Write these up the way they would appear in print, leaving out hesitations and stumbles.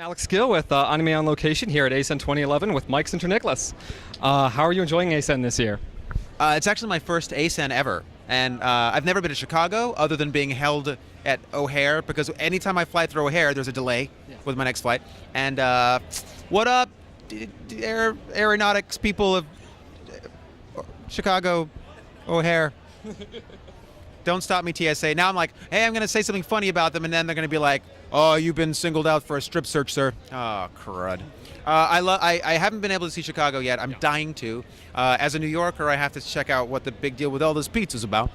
Alex Gill with Anime on Location here at ASEN 2011 with Mike Sinterniklaas. How are you enjoying ASEN this year? It's actually my first ASEN ever, and I've never been to Chicago other than being held at O'Hare, because anytime I fly through O'Hare, there's a delay with my next flight. And what up, aeronautics people of Chicago O'Hare? Don't stop me, TSA. Now I'm like, hey, I'm going to say something funny about them, and then they're going to be like, oh, you've been singled out for a strip search, sir. Oh, crud. I haven't been able to see Chicago yet. I'm dying to. As a New Yorker, I have to check out what the big deal with all this pizza's about.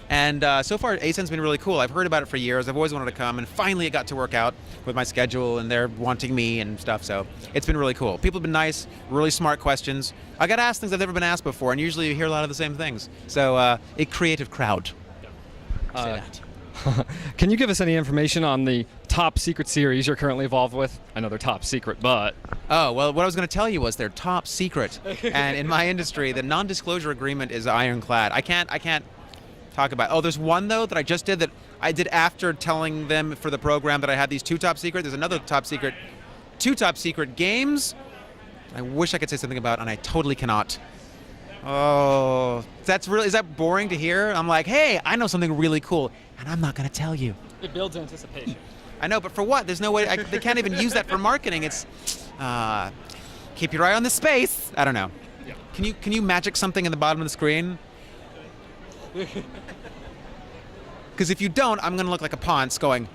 And so far, ASEN's been really cool. I've heard about it for years. I've always wanted to come, and finally it got to work out with my schedule, and they're wanting me and stuff, so it's been really cool. People have been nice, really smart questions. I got asked things I've never been asked before, and usually you hear a lot of the same things. So a creative crowd. Say that. Can you give us any information on the top secret series you're currently involved with? I know they're top secret, but... Oh, well, what I was going to tell you was they're top secret. And in my industry, the non-disclosure agreement is ironclad. I can't talk about it. Oh, there's one, though, that I just did that I did after telling them for the program that I had these two top secret. There's another top secret, two top secret games I wish I could say something about, and I totally cannot. Oh, is that boring to hear? I'm like, hey, I know something really cool, and I'm not going to tell you. It builds anticipation. I know, but for what? There's no way. They can't even use that for marketing. It's keep your eye on the space. I don't know. Yeah. Can you magic something in the bottom of the screen? Because if you don't, I'm going to look like a ponce going,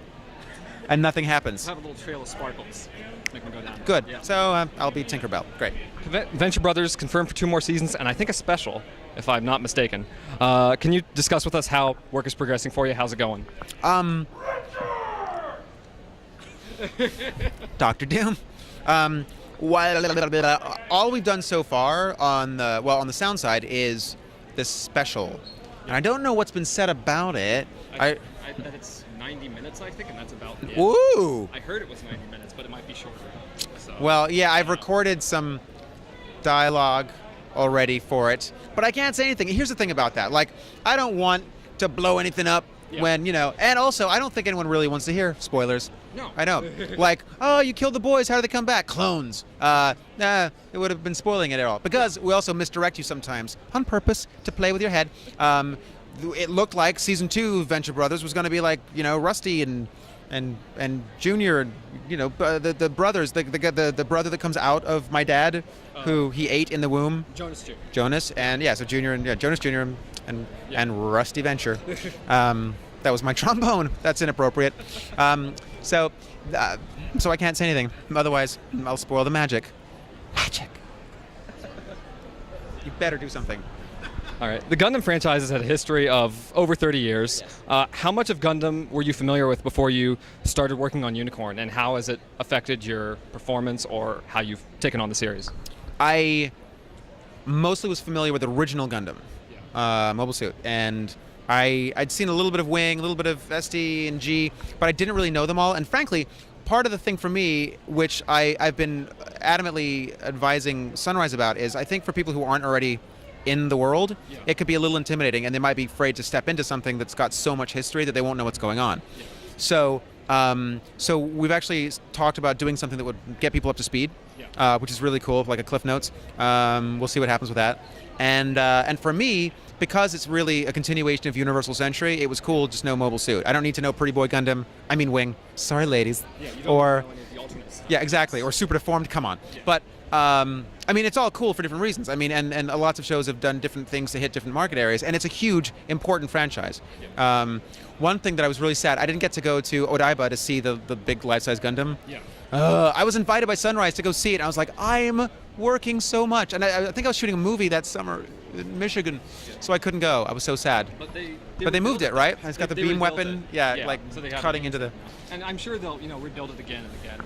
and nothing happens. Have a little trail of sparkles. Make them go down. Good. Yeah. So I'll be Tinkerbell. Great. Venture Brothers confirmed for 2 more seasons, and I think a special, if I'm not mistaken. Can you discuss with us how work is progressing for you? How's it going? Dr. Doom. All we've done so far on the sound side is this special, and I don't know what's been said about it. I bet it's 90 minutes, I think, and that's about it. Ooh. I heard it was 90 minutes, but it might be shorter. So, well, yeah, I've recorded some dialogue already for it, but I can't say anything. Here's the thing about that. Like, I don't want to blow anything up when, and also I don't think anyone really wants to hear spoilers. No. I don't. Like, oh, you killed the boys, how do they come back? Clones. It would have been spoiling it all. Because we also misdirect you sometimes on purpose to play with your head. It looked like season 2 of Venture Brothers was going to be like, Rusty and Junior, the brothers, the brother that comes out of my dad, who he ate in the womb. Jonas Jr. Jonas, and so Junior and Jonas Jr. and Rusty Venture. That was my trombone. That's inappropriate. So I can't say anything. Otherwise, I'll spoil the magic. Magic. You better do something. All right. The Gundam franchise has had a history of over 30 years. Yes. How much of Gundam were you familiar with before you started working on Unicorn, and how has it affected your performance or how you've taken on the series? I mostly was familiar with the original Gundam, Mobile Suit, and I'd seen a little bit of Wing, a little bit of SD and G, but I didn't really know them all. And frankly, part of the thing for me, which I've been adamantly advising Sunrise about, is I think for people who aren't already in the world, it could be a little intimidating, and they might be afraid to step into something that's got so much history that they won't know what's going on. So we've actually talked about doing something that would get people up to speed, which is really cool, like a Cliff Notes. We'll see what happens with that. And for me, because it's really a continuation of Universal Century, it was cool just know Mobile Suit. I don't need to know Pretty Boy Gundam. I mean Wing. Sorry, ladies. Yeah, you don't know any of the alternates. Yeah, exactly. Or Super Deformed. Come on. Yeah. But I mean, it's all cool for different reasons. I mean, and lots of shows have done different things to hit different market areas, and it's a huge, important franchise. Yeah. One thing that I was really sad, I didn't get to go to Odaiba to see the big life-size Gundam. Yeah. I was invited by Sunrise to go see it, and I was like, I'm working so much. And I think I was shooting a movie that summer in Michigan, so I couldn't go. I was so sad. But they moved it, right? It's got the beam weapon, like so cutting into the... And I'm sure they'll rebuild it again and again.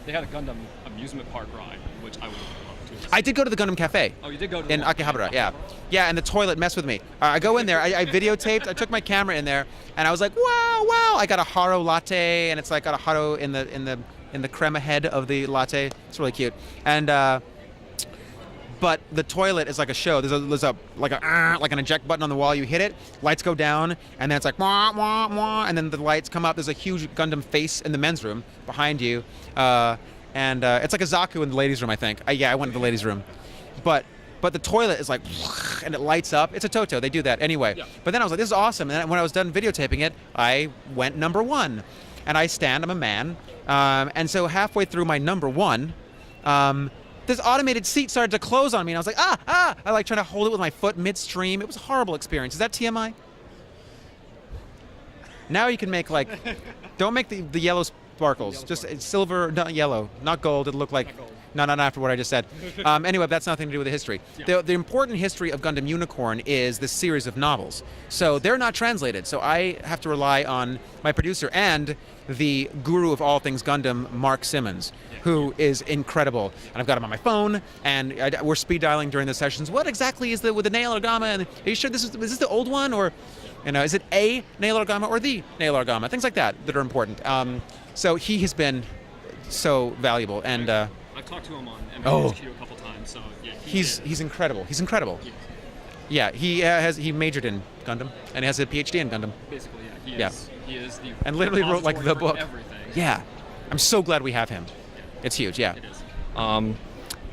They had a Gundam amusement park ride, which I would love to. I did go to the Gundam Cafe. Oh, you did go to the in Akihabara, yeah. Yeah, and the toilet messed with me. I go in there, I videotaped, I took my camera in there, and I was like, wow. I got a Haro latte, and it's like got a Haro in the crema head of the latte. It's really cute. And but the toilet is like a show. There's like an eject button on the wall. You hit it, lights go down, and then it's like wah wah wah, and then the lights come up. There's a huge Gundam face in the men's room behind you, and it's like a Zaku in the ladies' room, I think. I went to the ladies' room, but the toilet is like, and it lights up. It's a Toto. They do that anyway. Yeah. But then I was like, this is awesome. And then when I was done videotaping it, I went number 1, and I stand. I'm a man, and so halfway through my number 1. This automated seat started to close on me, and I was like, I like trying to hold it with my foot midstream. It was a horrible experience. Is that TMI? Now you can make don't make the yellow sparkles. Just silver, not yellow, not gold. It'll look like, not after what I just said. Anyway, that's nothing to do with the history. Yeah. The important history of Gundam Unicorn is this series of novels. So they're not translated. So I have to rely on my producer and the guru of all things Gundam, Mark Simmons, who is incredible. And I've got him on my phone, and we're speed dialing during the sessions. What exactly is with the nail or gamma? And are you sure is this the old one, or is it a nail or gamma or the nail or gamma? Things like that are important. So he has been so valuable, and I've talked to him on MHQ a couple times. So yeah, he's incredible. He's incredible. Yes. Yeah, he majored in Gundam and has a PhD in Gundam. Basically, he is the and literally wrote like the book. Everything. Yeah, I'm so glad we have him. It's huge, yeah. It is.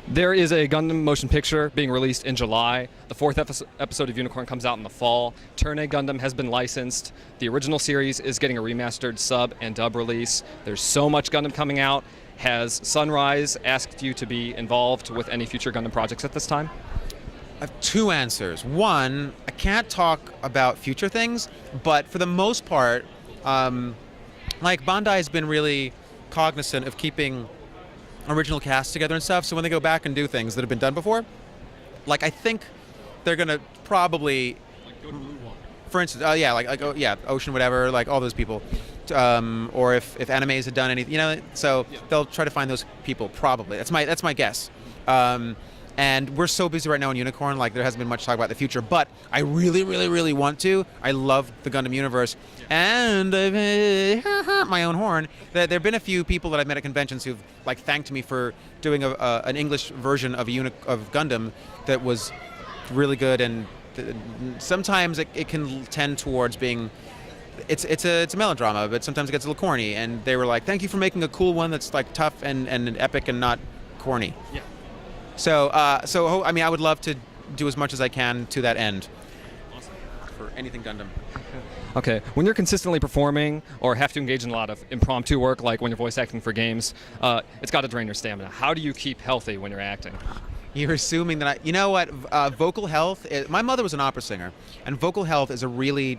There is a Gundam motion picture being released in July. The 4th episode of Unicorn comes out in the fall. Turn A Gundam has been licensed. The original series is getting a remastered sub and dub release. There's so much Gundam coming out. Has Sunrise asked you to be involved with any future Gundam projects at this time? I have 2 answers. One, I can't talk about future things, but for the most part, Bandai has been really cognizant of keeping original cast together and stuff, so when they go back and do things that have been done before, I think they're gonna probably, go to Blue Water, for instance, Ocean, whatever, all those people, or if animes had done anything, so they'll try to find those people probably. That's my guess. And we're so busy right now in Unicorn, there hasn't been much talk about the future, but I really, really, really want to. I love the Gundam universe, and my own horn. There have been a few people that I've met at conventions who've thanked me for doing an English version of Gundam that was really good, and sometimes it can tend towards being, it's a melodrama, but sometimes it gets a little corny, and they were like, thank you for making a cool one that's tough and epic and not corny. Yeah. So I would love to do as much as I can to that end. Awesome. For anything Gundam. Okay, when you're consistently performing or have to engage in a lot of impromptu work, like when you're voice acting for games, it's got to drain your stamina. How do you keep healthy when you're acting? You're assuming that vocal health, my mother was an opera singer, and vocal health is a really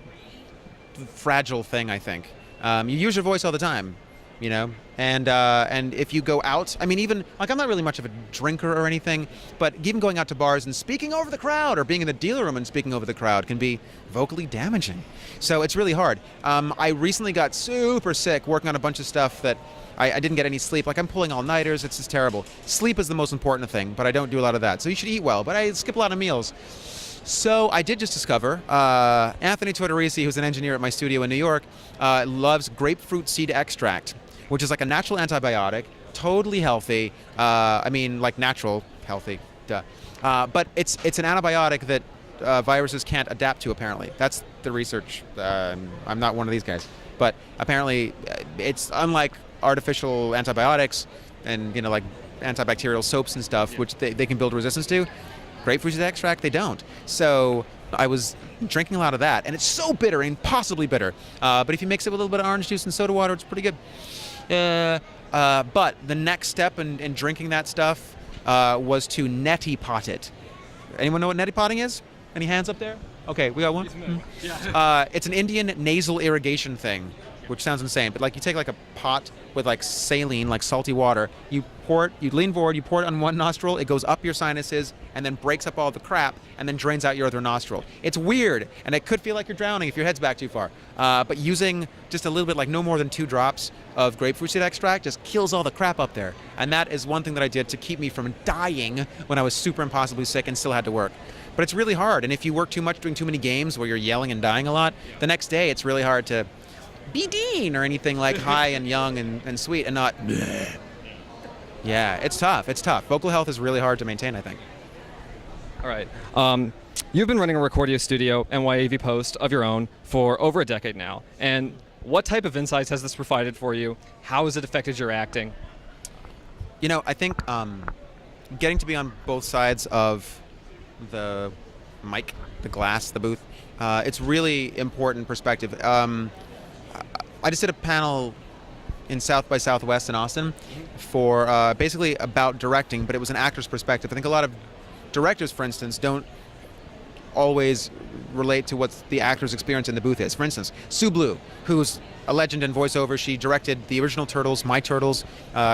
fragile thing, I think. You use your voice all the time. And if you go out, even I'm not really much of a drinker or anything, but even going out to bars and speaking over the crowd, or being in the dealer room and speaking over the crowd, can be vocally damaging. So it's really hard. I recently got super sick working on a bunch of stuff that I didn't get any sleep. I'm pulling all-nighters. It's just terrible. Sleep is the most important thing, but I don't do a lot of that. So you should eat well, but I skip a lot of meals. So I did just discover Anthony Tortorisi, who's an engineer at my studio in New York, loves grapefruit seed extract, which is a natural antibiotic, totally healthy. Natural, healthy, duh. But it's an antibiotic that viruses can't adapt to, apparently. That's the research. I'm not one of these guys. But apparently it's unlike artificial antibiotics and, antibacterial soaps and stuff, which they can build resistance to. Grapefruit seed extract, they don't. So I was drinking a lot of that, and it's so bitter, impossibly bitter. But if you mix it with a little bit of orange juice and soda water, it's pretty good. But the next step in drinking that stuff was to neti pot it. Anyone know what neti potting is? Any hands up there? Okay, we got one. Yeah. It's an Indian nasal irrigation thing, which sounds insane. But you take a pot with saline, salty water. You pour it. You lean forward. You pour it on one nostril. It goes up your sinuses and then breaks up all the crap and then drains out your other nostril. It's weird, and it could feel like you're drowning if your head's back too far. But using just a little bit, no more than 2 drops of grapefruit seed extract, just kills all the crap up there. And that is one thing that I did to keep me from dying when I was super impossibly sick and still had to work. But it's really hard, and if you work too much doing too many games where you're yelling and dying a lot, the next day it's really hard to be Dean or anything high and young and sweet and not bleh. Yeah, it's tough. Vocal health is really hard to maintain, I think. All right. You've been running a Recordio studio and YAV Post of your own for over a decade now. And what type of insights has this provided for you? How has it affected your acting? I think getting to be on both sides of the mic, the glass, the booth, it's really important perspective. I just did a panel in South by Southwest in Austin for basically about directing, but it was an actor's perspective. I think a lot of directors, for instance, don't always relate to what the actor's experience in the booth is. For instance, Sue Blue, who's a legend in voiceover. She directed the original Turtles, My Turtles.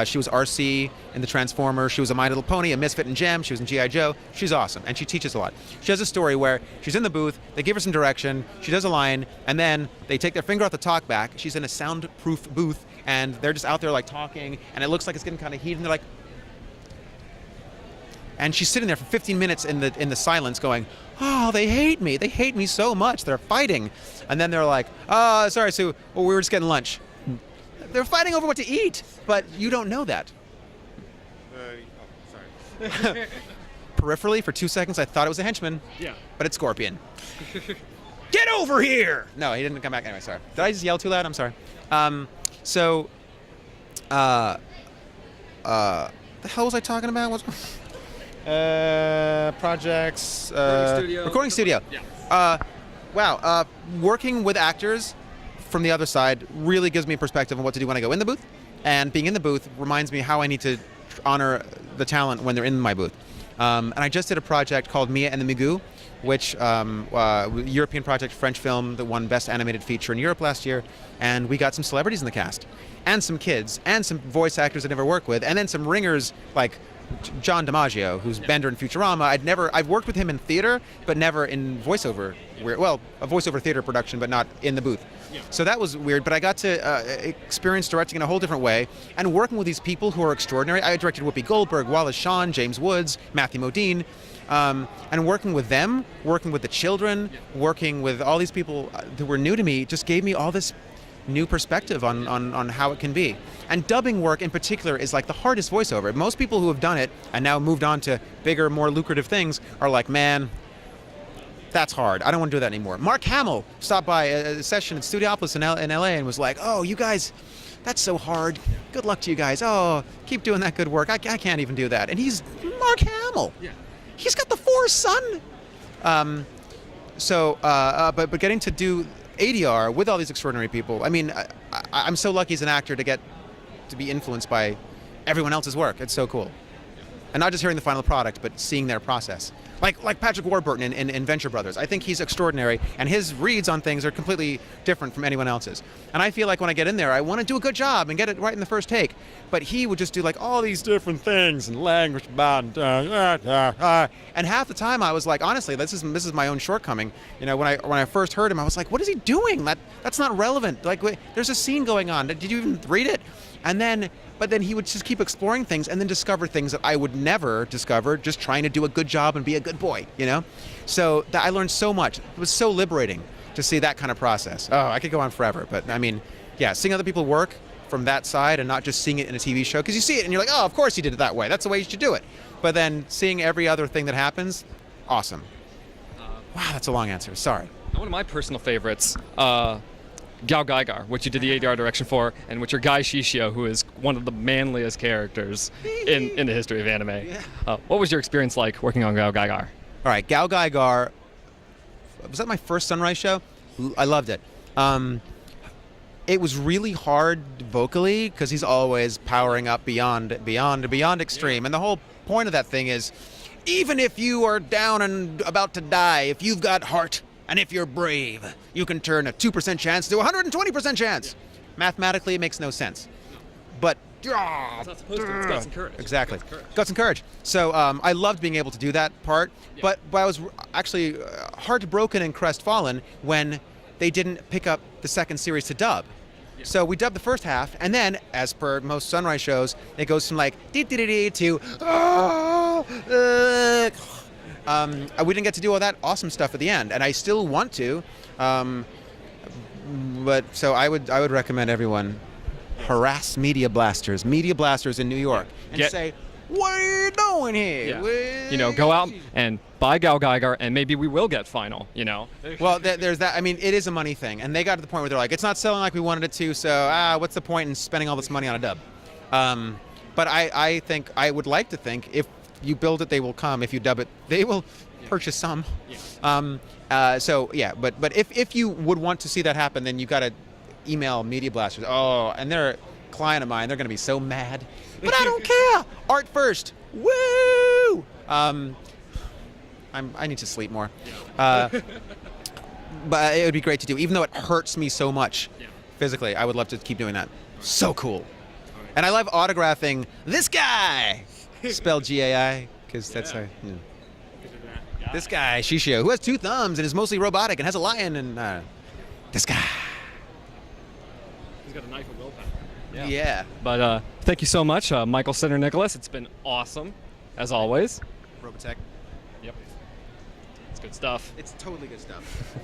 She was RC in the Transformers. She was a My Little Pony, a Misfit in Gem. She was in G.I. Joe. She's awesome, and she teaches a lot. She has a story where she's in the booth, they give her some direction, she does a line, and then they take their finger off the talk back. She's in a soundproof booth, and they're just out there like talking, and it looks like it's getting kind of heated, and they're like, and she's sitting there for 15 minutes in the silence going, oh, they hate me. They hate me so much. They're fighting. And then they're like, oh, sorry, Sue. Well, we were just getting lunch. They're fighting over what to eat, but you don't know that. Sorry. Peripherally, for 2 seconds, I thought it was a henchman. Yeah. But it's Scorpion. Get over here! No, he didn't come back. Anyway, sorry. Did I just yell too loud? I'm sorry. The hell was I talking about? Projects. Recording studio. Yeah. Wow. Working with actors from the other side really gives me a perspective on what to do when I go in the booth. And being in the booth reminds me how I need to honor the talent when they're in my booth. And I just did a project called Mia and the Magoo, which European project, French film that won Best Animated Feature in Europe last year. And we got some celebrities in the cast, and some kids, and some voice actors I never worked with, and then some ringers like John DiMaggio, who's Bender in Futurama. I've worked with him in theater, but never in voiceover. Well, a voiceover theater production, but not in the booth. Yeah. So that was weird, but I got to experience directing in a whole different way, and working with these people who are extraordinary. I directed Whoopi Goldberg, Wallace Shawn, James Woods, Matthew Modine, and working with them, working with the children, working with all these people who were new to me, just gave me all this new perspective on how it can be. And dubbing work in particular is like the hardest voiceover. Most people who have done it and now moved on to bigger, more lucrative things are like, man, that's hard. I don't want to do that anymore. Mark Hamill stopped by a session at Studiopolis in LA and was like, oh, you guys, that's so hard. Good luck to you guys. Oh, keep doing that good work. I can't even do that. And he's Mark Hamill. Yeah. He's got the Force, son. But getting to do ADR with all these extraordinary people. I mean, I'm so lucky as an actor to get to be influenced by everyone else's work. It's so cool. And not just hearing the final product, but seeing their process. Like Patrick Warburton in Venture Brothers. I think he's extraordinary, and his reads on things are completely different from anyone else's. And I feel like when I get in there, I want to do a good job and get it right in the first take. But he would just do like all these different things and language, and half the time I was like, honestly, this is my own shortcoming. You know, when I first heard him, I was like, what is he doing? That's not relevant. Like, there's a scene going on. Did you even read it? But then he would just keep exploring things and then discover things that I would never discover just trying to do a good job and be a good boy, you know? So I learned so much. It was so liberating to see that kind of process. Oh, I could go on forever, but I mean, yeah, seeing other people work from that side and not just seeing it in a TV show, because you see it and you're like, oh, of course you did it that way. That's the way you should do it. But then seeing every other thing that happens, awesome. Wow, that's a long answer. Sorry. One of my personal favorites, GaGa, which you did the ADR direction for, and which your Guy Shishio, who is one of the manliest characters in the history of anime. Yeah. What was your experience like working on GaGa? All right, GaGa, was that my first Sunrise show? I loved it. It was really hard vocally because he's always powering up beyond extreme. Yeah. And the whole point of that thing is, even if you are down and about to die, if you've got heart, and if you're brave, you can turn a 2% chance to a 120% chance. Yeah. Mathematically, it makes no sense. But it's not supposed to. It's guts and courage. Exactly. Guts and courage. So I loved being able to do that part. Yeah. But I was actually heartbroken and crestfallen when they didn't pick up the second series to dub. Yeah. So we dubbed the first half, and then, as per most Sunrise shows, it goes from like dee-dee-dee-dee to we didn't get to do all that awesome stuff at the end, and I still want to. But so I would recommend everyone harass Media Blasters in New York and say, what are you doing here? Yeah. You know, go out and buy GaGa, and maybe we will get final. You know. Well, there's that. I mean, it is a money thing, and they got to the point where they're like, it's not selling like we wanted it to, so what's the point in spending all this money on a dub? But I think I would like to think if you build it, they will come. If you dub it, they will purchase some. Yeah. So yeah, but if you would want to see that happen, then you got to email Media Blasters. Oh, and they're a client of mine. They're going to be so mad. But I don't care. Art first. Woo! I need to sleep more. But it would be great to do, even though it hurts me so much physically. I would love to keep doing that. So cool. And I love autographing this guy, spelled GAI, because that's how. You know. This guy, Shishio, who has 2 thumbs and is mostly robotic and has a lion, and this guy. He's got a knife of willpower. Yeah. But thank you so much, Michael Sinterniklaas. It's been awesome, as always. Robotech. Yep. It's good stuff. It's totally good stuff.